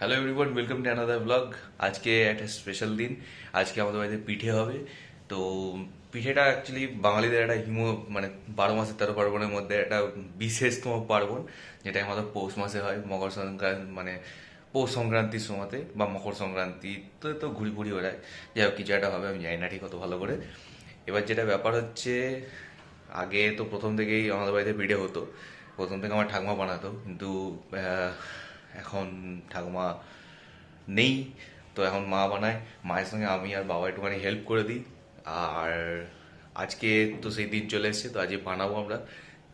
Hello everyone, welcome to another blog. আজকে একটা special দিন। আজকে আমাদের বাড়িতে পিঠে হবে। তো পিঠেটা অ্যাকচুয়ালি বাঙালিদের একটা মানে 12 মাসে 13 পার্বণের মধ্যে একটা বিশেষতম পার্বণ, যেটা আমাদের পৌষ মাসে হয়। মকর সংক্রান্তি মানে পৌষ সংক্রান্তির সময়তে বা মকর সংক্রান্তিতে তো ঘুরি ঘুরি ওড়ায়। যাই হোক, কিছু একটা হবে, আমি জানি না ঠিক কত ভালো করে। এবার যেটা ব্যাপার হচ্ছে, আগে তো প্রথম থেকেই আমাদের বাড়িতে পিঠে হতো। প্রথম থেকে আমার ঠাকুমা বানাতো, কিন্তু এখন ঠাকুমা নেই। তো এখন মা বানায়। মায়ের সঙ্গে আমি আর বাবা একটুখানি হেল্প করে দিই। আর আজকে তো সেই দিন চলে এসেছে, তো আজকে বানাবো আমরা।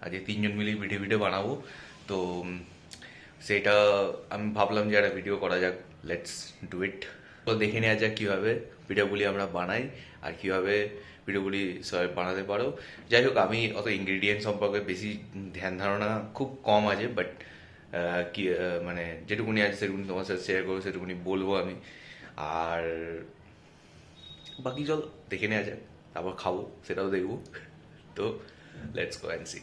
আজকে তিনজন মিলেই পিঠে পিঠে বানাবো। তো সেটা আমি ভাবলাম যে একটা ভিডিও করা যাক। Let's do it. তো দেখে নেওয়া যাক কীভাবে পিঠেগুলি আমরা বানাই আর কীভাবে পিঠেগুলি সবাই বানাতে পারো। যাই হোক, আমি অত ইনগ্রিডিয়েন্ট সম্পর্কে বেশি ধ্যান ধারণা খুব কম আছে, বাট কি মানে যেটুকুনি আছে সেটুকুনি তোমার সাথে শেয়ার করবো, সেটুকুনি বলবো আমি। আর বাকি চল দেখে নেওয়া যাক, তারপর খাবো, সেটাও দেখবো। তো let's go and see.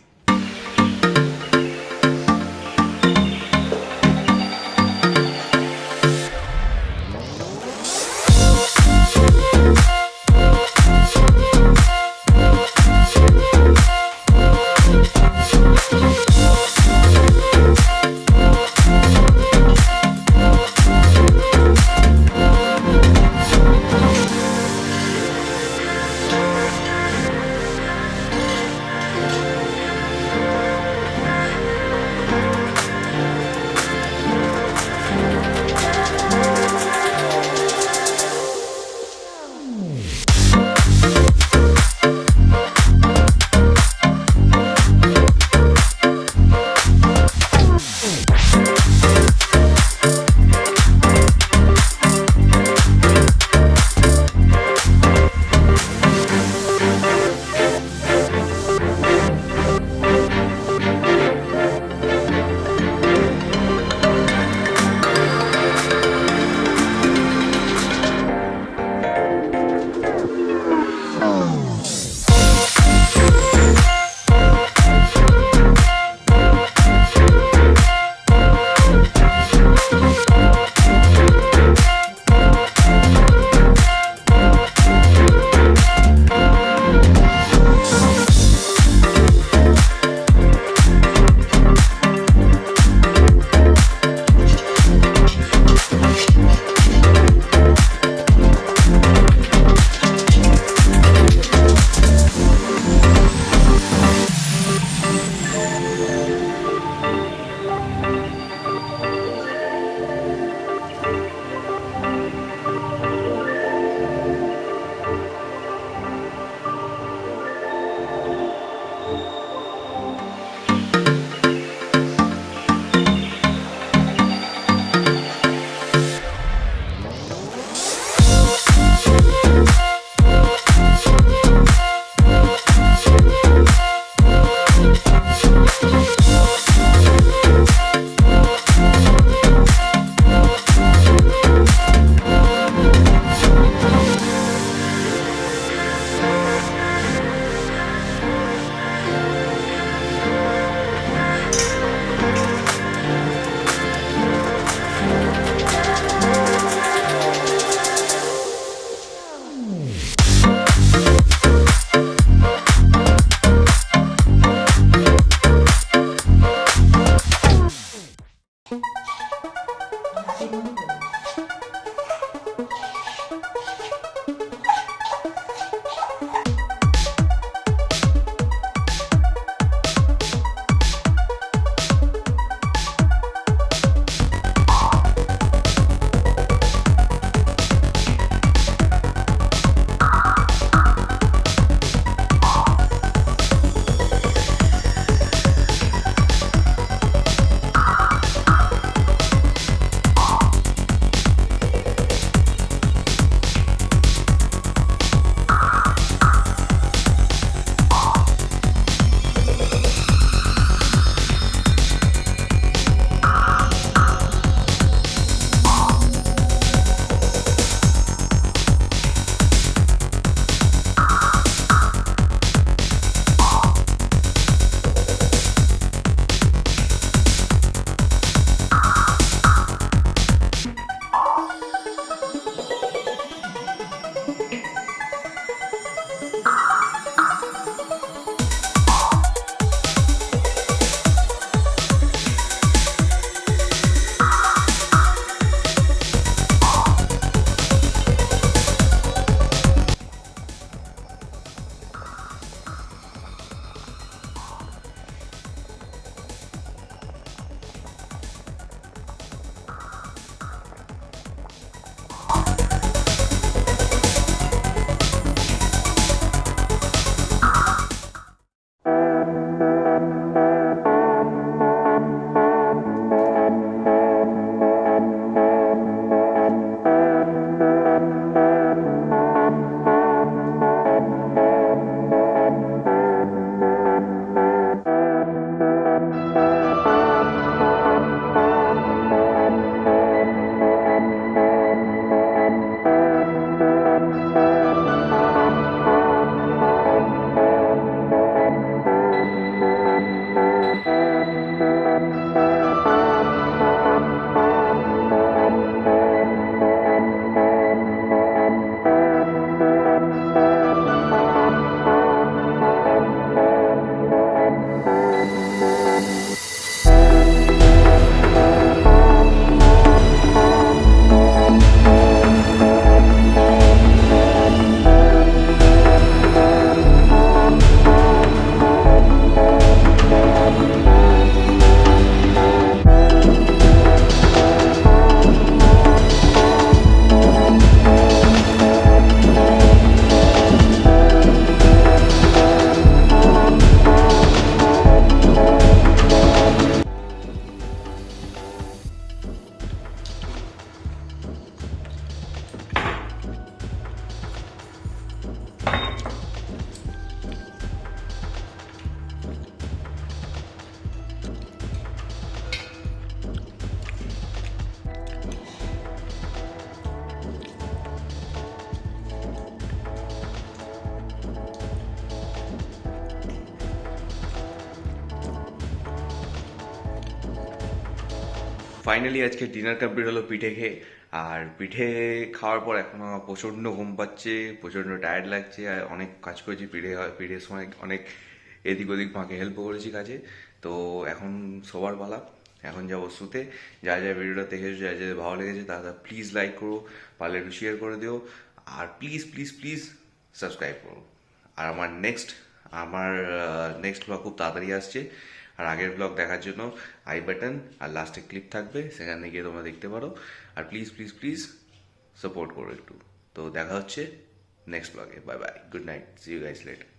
Finally আজকে ডিনার কমপ্লিট হলো পিঠে খেয়ে। আর পিঠে খাওয়ার পর এখন আমার প্রচণ্ড ঘুম পাচ্ছে, প্রচণ্ড টায়ার্ড লাগছে। আর অনেক কাজ করেছি পিঠের সময়, অনেক এদিক ওদিক মাকে হেল্পও করেছি কাজে। তো এখন সবার পালা, এখন যাবো শুতে। যা যা ভিডিওটা দেখেছো, যা যা ভালো লেগেছে তারা প্লিজ লাইক করো, পারলে একটু শেয়ার করে দিও, আর প্লিজ প্লিজ প্লিজ সাবস্ক্রাইব করো। আর আমার নেক্সট ব্লগ খুব তাড়াতাড়ি আসছে। আর আগের ব্লগ দেখার জন্য আই বাটন আর লাস্টে ক্লিপ থাকবে, সেখানে গিয়ে তোমরা দেখতে পারো। আর প্লিজ প্লিজ প্লিজ সাপোর্ট করো একটু। তো দেখা হচ্ছে নেক্সট ব্লগে। Bye bye, good night, see you guys letter.